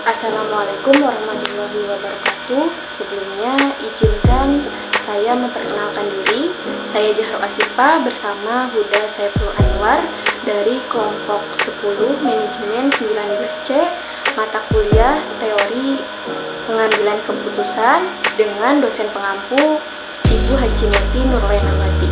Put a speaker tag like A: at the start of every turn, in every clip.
A: Assalamualaikum warahmatullahi wabarakatuh. Sebelumnya izinkan saya memperkenalkan diri. Saya Jahro Asifa bersama Huda Saiful Anwar dari kelompok 10 Manajemen 19C mata kuliah Teori Pengambilan Keputusan dengan dosen pengampu Ibu Haji Neti Nurlainawati.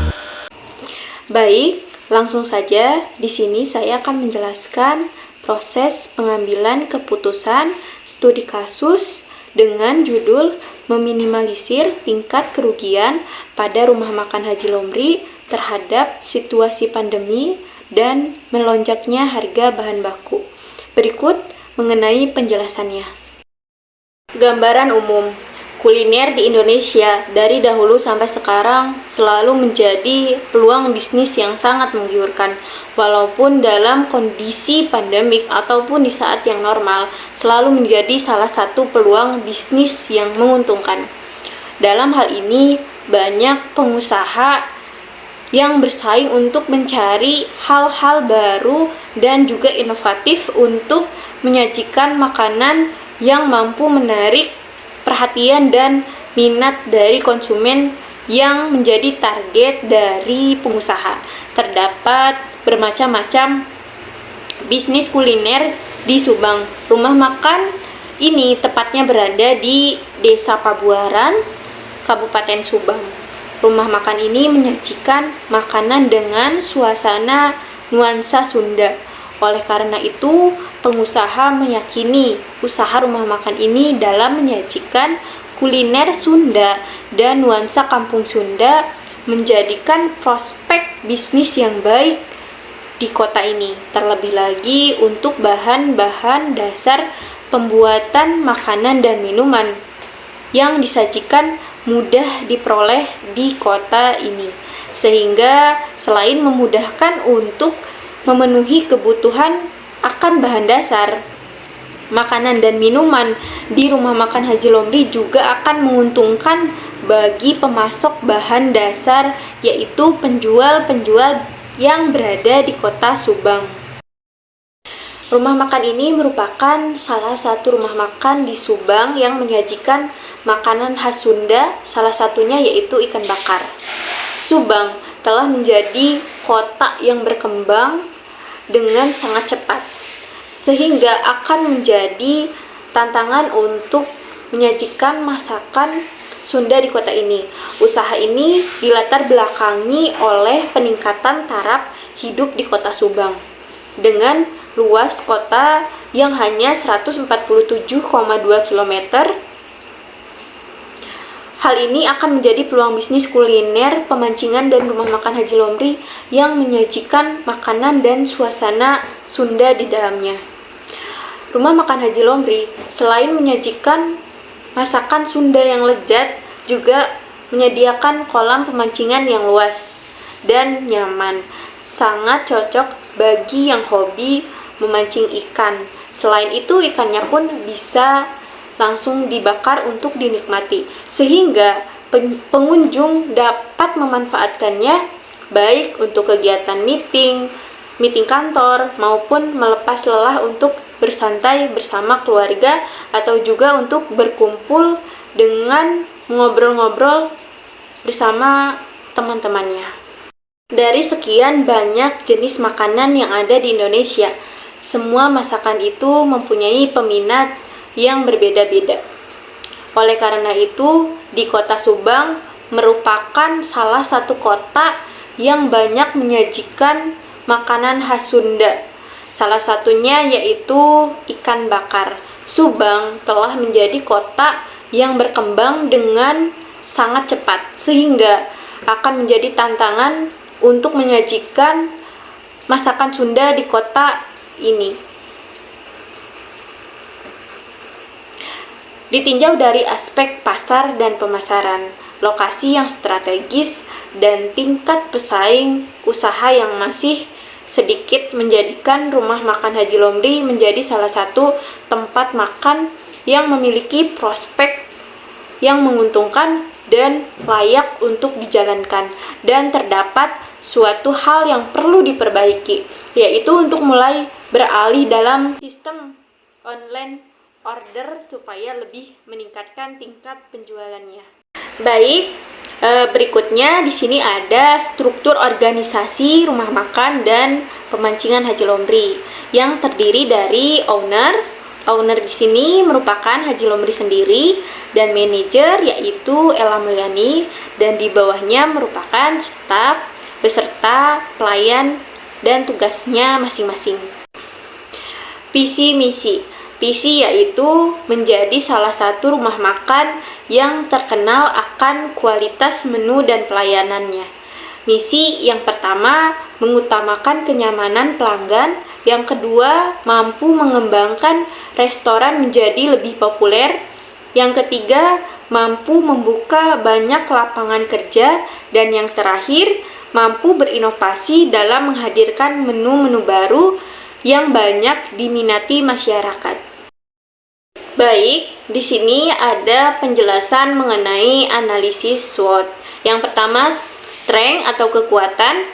A: Baik, langsung saja di sini saya akan menjelaskan proses pengambilan keputusan studi kasus dengan judul meminimalisir tingkat kerugian pada rumah makan Haji Lomri terhadap situasi pandemi dan melonjaknya harga bahan baku. Berikut mengenai penjelasannya. Gambaran umum. Kuliner di Indonesia dari dahulu sampai sekarang selalu menjadi peluang bisnis yang sangat menggiurkan. Walaupun dalam kondisi pandemik ataupun di saat yang normal, selalu menjadi salah satu peluang bisnis yang menguntungkan. Dalam hal ini, banyak pengusaha yang bersaing untuk mencari hal-hal baru dan juga inovatif untuk menyajikan makanan yang mampu menarik perhatian dan minat dari konsumen yang menjadi target dari pengusaha. Terdapat bermacam-macam bisnis kuliner di Subang. Rumah makan ini tepatnya berada di Desa Pabuaran, Kabupaten Subang. Rumah makan ini menyajikan makanan dengan suasana nuansa Sunda. Oleh karena itu, pengusaha meyakini usaha rumah makan ini dalam menyajikan kuliner Sunda dan nuansa kampung Sunda menjadikan prospek bisnis yang baik di kota ini. Terlebih lagi untuk bahan-bahan dasar pembuatan makanan dan minuman yang disajikan mudah diperoleh di kota ini. Sehingga selain memudahkan untuk memenuhi kebutuhan akan bahan dasar makanan dan minuman di rumah makan Haji Lomri juga akan menguntungkan bagi pemasok bahan dasar, yaitu penjual-penjual yang berada di kota Subang. Rumah makan ini merupakan salah satu rumah makan di Subang yang menyajikan makanan khas Sunda, salah satunya yaitu ikan bakar. Subang telah menjadi kota yang berkembang dengan sangat cepat, sehingga akan menjadi tantangan untuk menyajikan masakan Sunda di kota ini. Usaha ini dilatar belakangi oleh peningkatan taraf hidup di kota Subang dengan luas kota yang hanya 147,2 km. Hal ini akan menjadi peluang bisnis kuliner, pemancingan, dan rumah makan Haji Lomri yang menyajikan makanan dan suasana Sunda di dalamnya. Rumah makan Haji Lomri selain menyajikan masakan Sunda yang lezat, juga menyediakan kolam pemancingan yang luas dan nyaman. Sangat cocok bagi yang hobi memancing ikan. Selain itu, ikannya pun bisa langsung dibakar untuk dinikmati, sehingga pengunjung dapat memanfaatkannya baik untuk kegiatan meeting kantor maupun melepas lelah untuk bersantai bersama keluarga atau juga untuk berkumpul dengan ngobrol-ngobrol bersama teman-temannya. Dari sekian banyak jenis makanan yang ada di Indonesia, semua masakan itu mempunyai peminat yang berbeda-beda. Oleh karena itu, di kota Subang merupakan salah satu kota yang banyak menyajikan makanan khas Sunda. Salah satunya yaitu ikan bakar. Subang telah menjadi kota yang berkembang dengan sangat cepat, sehingga akan menjadi tantangan untuk menyajikan masakan Sunda di kota ini. Ditinjau dari aspek pasar dan pemasaran, lokasi yang strategis, dan tingkat pesaing usaha yang masih sedikit menjadikan rumah makan Haji Lomri menjadi salah satu tempat makan yang memiliki prospek yang menguntungkan dan layak untuk dijalankan. Dan terdapat suatu hal yang perlu diperbaiki, yaitu untuk mulai beralih dalam sistem online order supaya lebih meningkatkan tingkat penjualannya. Baik, berikutnya di sini ada struktur organisasi rumah makan dan pemancingan Haji Lombri yang terdiri dari owner. Owner di sini merupakan Haji Lombri sendiri dan manajer yaitu Ella Mulyani, dan di bawahnya merupakan staf beserta pelayan dan tugasnya masing-masing. Visi misi. Visi yaitu menjadi salah satu rumah makan yang terkenal akan kualitas menu dan pelayanannya. Misi yang pertama, mengutamakan kenyamanan pelanggan. Yang kedua, mampu mengembangkan restoran menjadi lebih populer. Yang ketiga, mampu membuka banyak lapangan kerja. Dan yang terakhir, mampu berinovasi dalam menghadirkan menu-menu baru yang banyak diminati masyarakat. Baik, di sini ada penjelasan mengenai analisis SWOT. Yang pertama, strength atau kekuatan.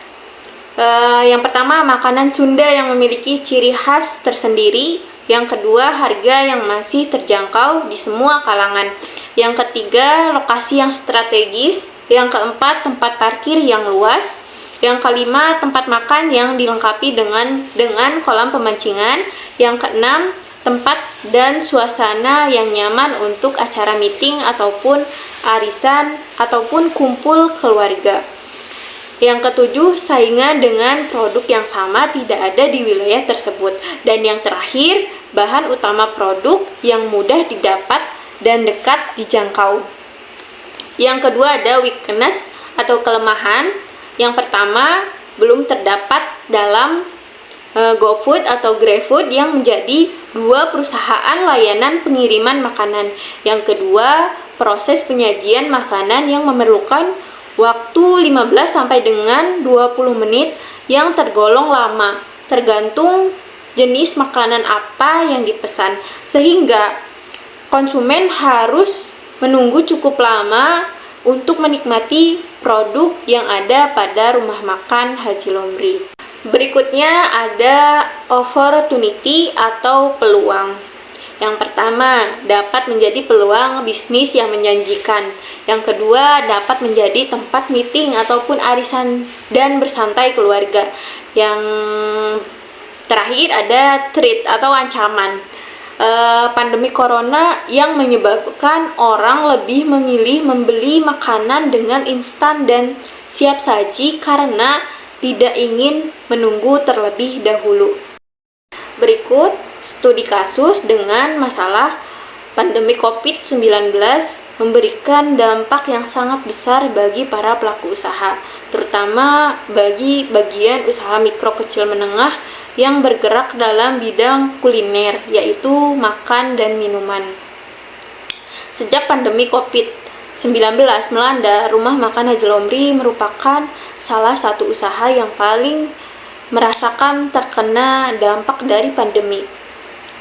A: Yang pertama, makanan Sunda yang memiliki ciri khas tersendiri. Yang kedua, harga yang masih terjangkau di semua kalangan. Yang ketiga, lokasi yang strategis. Yang keempat, tempat parkir yang luas. Yang kelima, tempat makan yang dilengkapi dengan kolam pemancingan. Yang keenam, tempat dan suasana yang nyaman untuk acara meeting ataupun arisan ataupun kumpul keluarga. Yang ketujuh, saingan dengan produk yang sama tidak ada di wilayah tersebut. Dan yang terakhir, bahan utama produk yang mudah didapat dan dekat dijangkau. Yang kedua ada weakness atau kelemahan. Yang pertama, belum terdapat dalam GoFood atau GrabFood yang menjadi dua perusahaan layanan pengiriman makanan. Yang kedua, proses penyajian makanan yang memerlukan waktu 15 sampai dengan 20 menit yang tergolong lama, tergantung jenis makanan apa yang dipesan, sehingga konsumen harus menunggu cukup lama untuk menikmati produk yang ada pada rumah makan Haji Lombri. Berikutnya ada opportunity atau peluang. Yang pertama, dapat menjadi peluang bisnis yang menjanjikan. Yang kedua, dapat menjadi tempat meeting ataupun arisan dan bersantai keluarga. Yang terakhir ada threat atau ancaman. Pandemi corona yang menyebabkan orang lebih memilih membeli makanan dengan instan dan siap saji karena tidak ingin menunggu terlebih dahulu. Berikut studi kasus dengan masalah pandemi COVID-19 memberikan dampak yang sangat besar bagi para pelaku usaha, terutama bagi bagian usaha mikro kecil menengah yang bergerak dalam bidang kuliner, yaitu makan dan minuman. Sejak pandemi COVID-19 melanda, rumah makan Haji Lombri merupakan salah satu usaha yang paling merasakan terkena dampak dari pandemi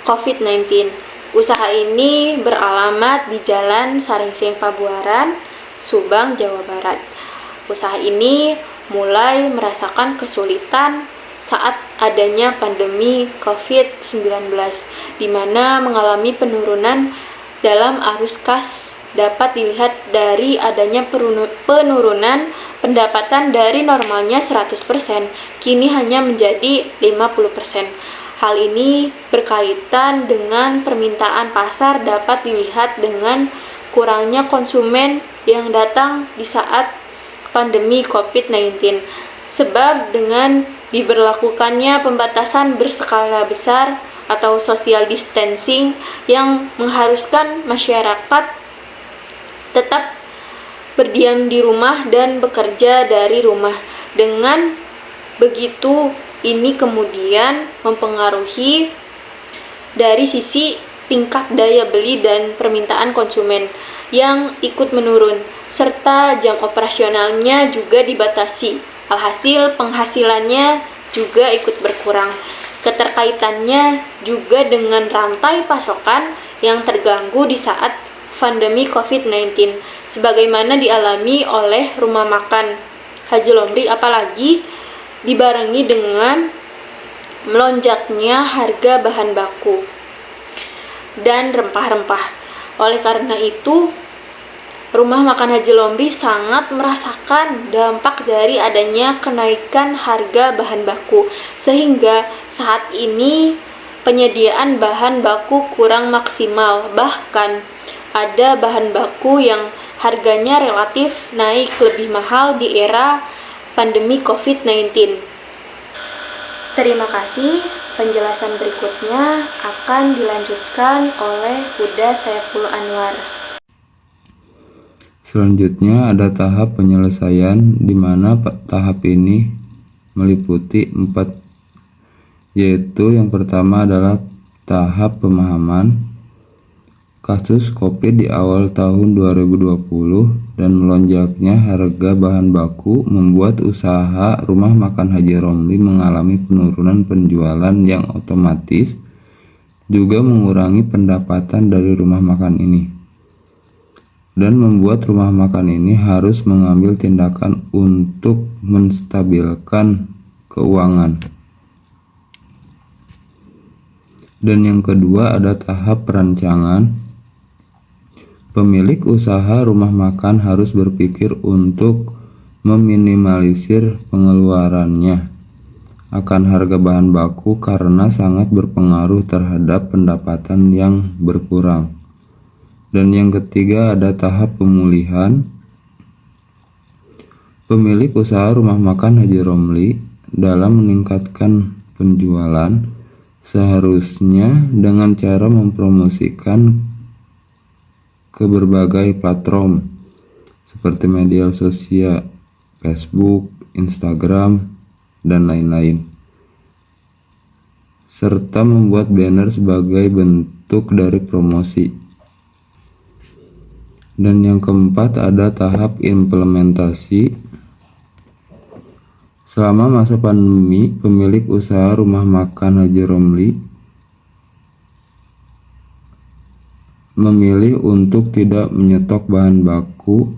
A: COVID-19. Usaha ini beralamat di Jalan Saringseng Pabuaran, Subang, Jawa Barat. Usaha ini mulai merasakan kesulitan saat adanya pandemi COVID-19, di mana mengalami penurunan dalam arus kas. Dapat dilihat dari adanya penurunan pendapatan dari normalnya 100%, kini hanya menjadi 50%. Hal ini berkaitan dengan permintaan pasar, dapat dilihat dengan kurangnya konsumen yang datang di saat pandemi COVID-19. Sebab dengan diberlakukannya pembatasan berskala besar atau social distancing yang mengharuskan masyarakat tetap berdiam di rumah dan bekerja dari rumah. Dengan begitu, ini kemudian mempengaruhi dari sisi tingkat daya beli dan permintaan konsumen yang ikut menurun, serta jam operasionalnya juga dibatasi. Alhasil penghasilannya juga ikut berkurang. Keterkaitannya juga dengan rantai pasokan yang terganggu di saat pandemi COVID-19, sebagaimana dialami oleh rumah makan Haji Lombri, apalagi dibarengi dengan melonjaknya harga bahan baku. dan rempah-rempah. Oleh karena itu, Rumah Makan Haji Romli sangat merasakan dampak dari adanya kenaikan harga bahan baku, sehingga saat ini penyediaan bahan baku kurang maksimal. Bahkan ada bahan baku yang harganya relatif naik lebih mahal di era pandemi COVID-19. Terima kasih. Penjelasan berikutnya akan dilanjutkan oleh Huda Saiful Anwar.
B: Selanjutnya ada tahap penyelesaian, di mana tahap ini meliputi 4, yaitu yang pertama adalah tahap pemahaman kasus COVID di awal tahun 2020 dan melonjaknya harga bahan baku membuat usaha Rumah Makan Haji Romli mengalami penurunan penjualan yang otomatis juga mengurangi pendapatan dari rumah makan ini, dan membuat rumah makan ini harus mengambil tindakan untuk menstabilkan keuangan. Dan yang kedua ada tahap perancangan. Pemilik usaha rumah makan harus berpikir untuk meminimalisir pengeluarannya akan harga bahan baku karena sangat berpengaruh terhadap pendapatan yang berkurang. Dan yang ketiga ada tahap pemulihan. Pemilik usaha rumah makan Haji Romli dalam meningkatkan penjualan seharusnya dengan cara mempromosikan ke berbagai platform seperti media sosial, Facebook, Instagram, dan lain-lain, serta membuat banner sebagai bentuk dari promosi. Dan yang keempat ada tahap implementasi. Selama masa pandemi, pemilik usaha rumah makan Haji Romli memilih untuk tidak menyetok bahan baku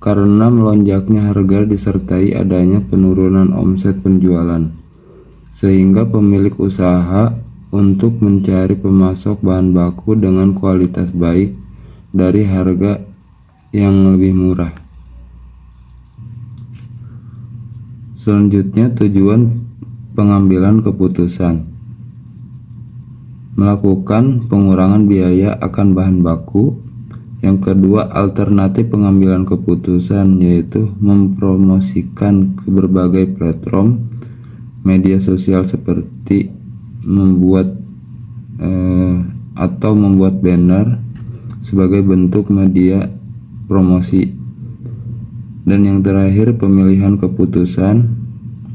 B: karena melonjaknya harga disertai adanya penurunan omset penjualan, sehingga pemilik usaha untuk mencari pemasok bahan baku dengan kualitas baik dari harga yang lebih murah. Selanjutnya tujuan pengambilan keputusan. Melakukan pengurangan biaya akan bahan baku. Yang kedua, alternatif pengambilan keputusan yaitu mempromosikan ke berbagai platform media sosial seperti membuat banner sebagai bentuk media promosi. Dan yang terakhir, pemilihan keputusan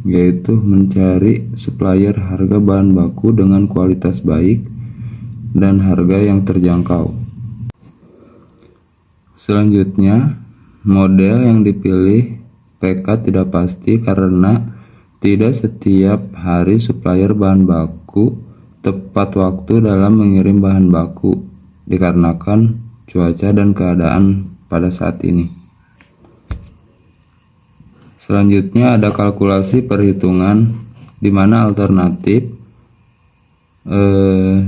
B: yaitu mencari supplier harga bahan baku dengan kualitas baik dan harga yang terjangkau. Selanjutnya, model yang dipilih PK tidak pasti karena tidak setiap hari supplier bahan baku tepat waktu dalam mengirim bahan baku dikarenakan cuaca dan keadaan pada saat ini. Selanjutnya ada kalkulasi perhitungan, di mana alternatif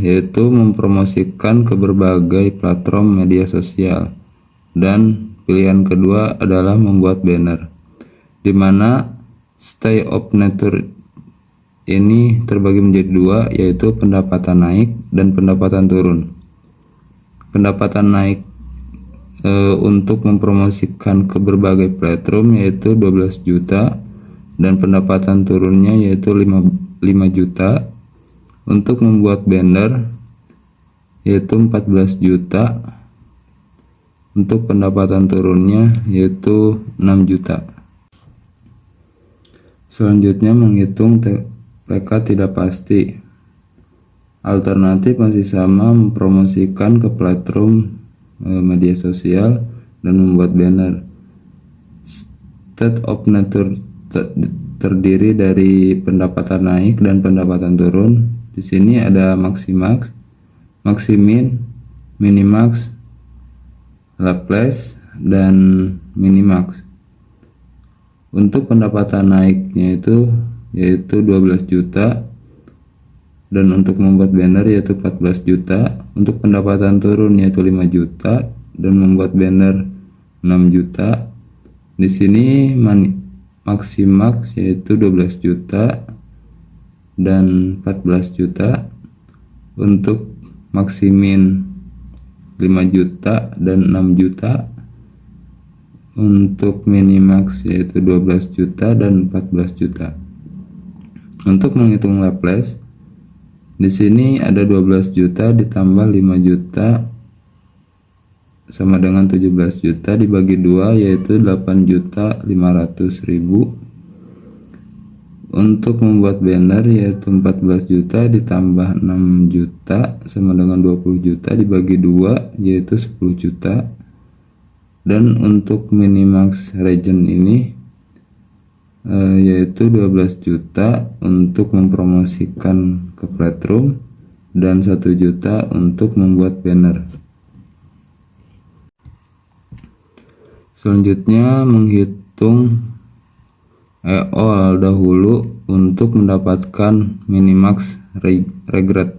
B: yaitu mempromosikan ke berbagai platform media sosial, dan pilihan kedua adalah membuat banner, di mana stay of nature ini terbagi menjadi dua, yaitu pendapatan naik dan pendapatan turun. Pendapatan naik untuk mempromosikan ke berbagai platform yaitu 12 juta, dan pendapatan turunnya yaitu 5 juta. Untuk membuat banner yaitu 14 juta, untuk pendapatan turunnya yaitu 6 juta. Selanjutnya menghitung PK tidak pasti. Alternatif masih sama, mempromosikan ke platform media sosial dan membuat banner. State of nature terdiri dari pendapatan naik dan pendapatan turun. Di sini ada maximax, maximin, minimax, Laplace, dan minimax. Untuk pendapatan naiknya yaitu 12 juta, Dan untuk membuat banner yaitu 14 juta, untuk pendapatan turun yaitu 5 juta, dan membuat banner 6 juta. Di sini maksimax yaitu 12 juta dan 14 juta. Untuk maksimin 5 juta dan 6 juta. Untuk minimax yaitu 12 juta dan 14 juta. Untuk menghitung Laplace, di sini ada 12 juta ditambah 5 juta sama dengan 17 juta dibagi 2 yaitu 8.500.000. Untuk membuat banner yaitu 14 juta ditambah 6 juta sama dengan 20 juta dibagi 2 yaitu 10 juta. Dan untuk minimax region ini yaitu 12 juta untuk mempromosikan ke Playroom dan 1 juta untuk membuat banner. Selanjutnya menghitung EOL dahulu untuk mendapatkan minimax regret,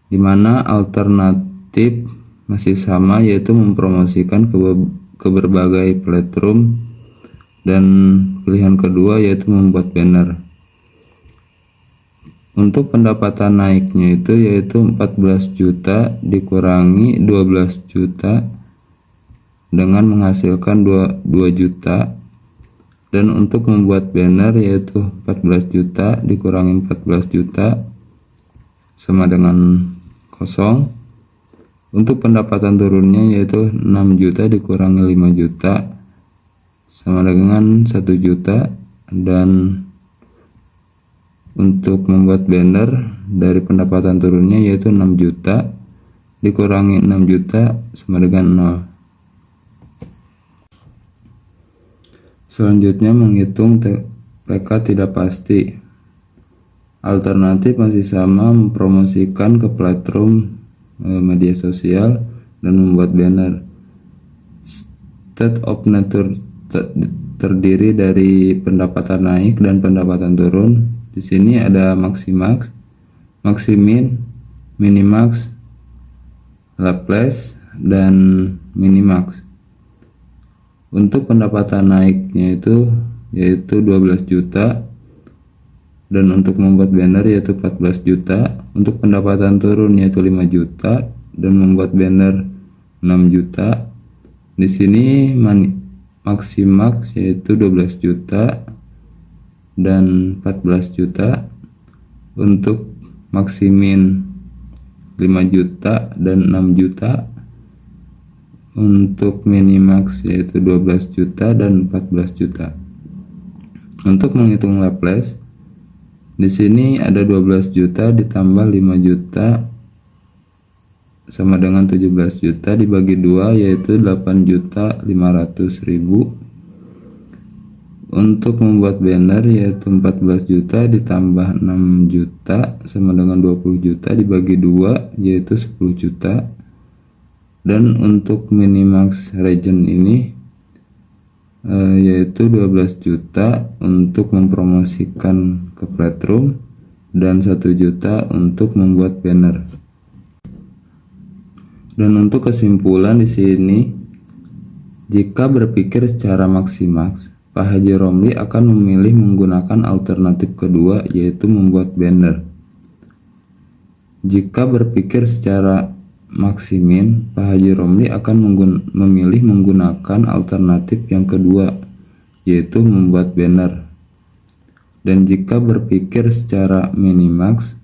B: dimana alternatif masih sama yaitu mempromosikan ke berbagai Playroom, dan pilihan kedua yaitu membuat banner. Untuk pendapatan naiknya itu yaitu 14 juta dikurangi 12 juta dengan menghasilkan 2 juta. Dan untuk membuat banner yaitu 14 juta dikurangi 14 juta sama dengan 0. Untuk pendapatan turunnya yaitu 6 juta dikurangi 5 juta sama dengan 1 juta. Dan untuk membuat banner dari pendapatan turunnya yaitu 6 juta dikurangi 6 juta sama dengan 0. Selanjutnya menghitung PK tidak pasti. Alternatif masih sama, mempromosikan ke platform media sosial dan membuat banner. State of nature terdiri dari pendapatan naik dan pendapatan turun. Di sini ada maximax, maximin, minimax, Laplace, dan minimax. Untuk pendapatan naiknya itu yaitu 12 juta, dan untuk membuat banner yaitu 14 juta. Untuk pendapatan turun yaitu 5 juta dan membuat banner 6 juta. Di sini maximax yaitu 12 juta dan 14 juta. Untuk maksimin 5 juta dan 6 juta. Untuk minimax yaitu 12 juta dan 14 juta. Untuk menghitung Laplace, di sini ada 12 juta ditambah 5 juta sama dengan 17 juta dibagi 2 yaitu 8.500.000. Untuk membuat banner yaitu 14 juta ditambah 6 juta sama dengan 20 juta dibagi 2 yaitu 10 juta. Dan untuk minimax region ini yaitu 12 juta untuk mempromosikan ke Playroom dan 1 juta untuk membuat banner. Dan untuk kesimpulan di sini, jika berpikir secara maksimax, Pak Haji Romli akan memilih menggunakan alternatif kedua yaitu membuat banner. Jika berpikir secara maksimin, Pak Haji Romli akan memilih menggunakan alternatif yang kedua yaitu membuat banner. Dan jika berpikir secara minimax,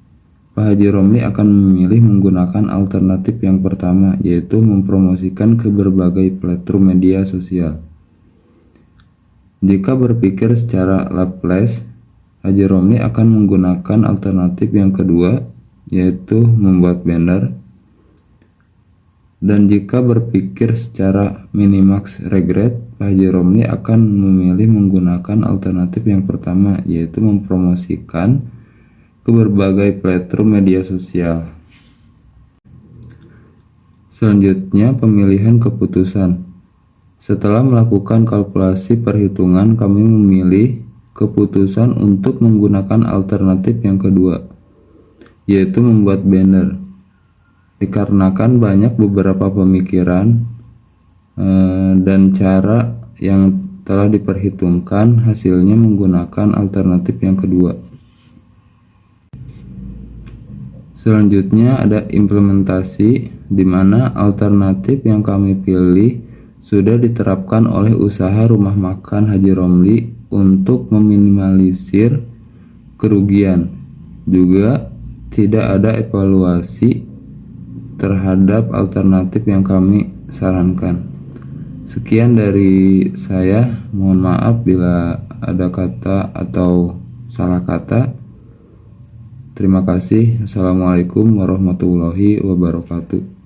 B: Pak Haji Romli akan memilih menggunakan alternatif yang pertama yaitu mempromosikan ke berbagai platform media sosial. Jika berpikir secara Laplace, Haji Romli akan menggunakan alternatif yang kedua yaitu membuat banner. Dan jika berpikir secara minimax regret, Pak Haji Romli akan memilih menggunakan alternatif yang pertama yaitu mempromosikan ke berbagai platform media sosial. Selanjutnya pemilihan keputusan. Setelah melakukan kalkulasi perhitungan, kami memilih keputusan untuk menggunakan alternatif yang kedua, yaitu membuat banner. Dikarenakan banyak beberapa pemikiran dan cara yang telah diperhitungkan, hasilnya menggunakan alternatif yang kedua. Selanjutnya ada implementasi, di mana alternatif yang kami pilih sudah diterapkan oleh usaha rumah makan Haji Romli untuk meminimalisir kerugian. Juga tidak ada evaluasi terhadap alternatif yang kami sarankan. Sekian dari saya, mohon maaf bila ada kata atau salah kata. Terima kasih. Assalamualaikum warahmatullahi wabarakatuh.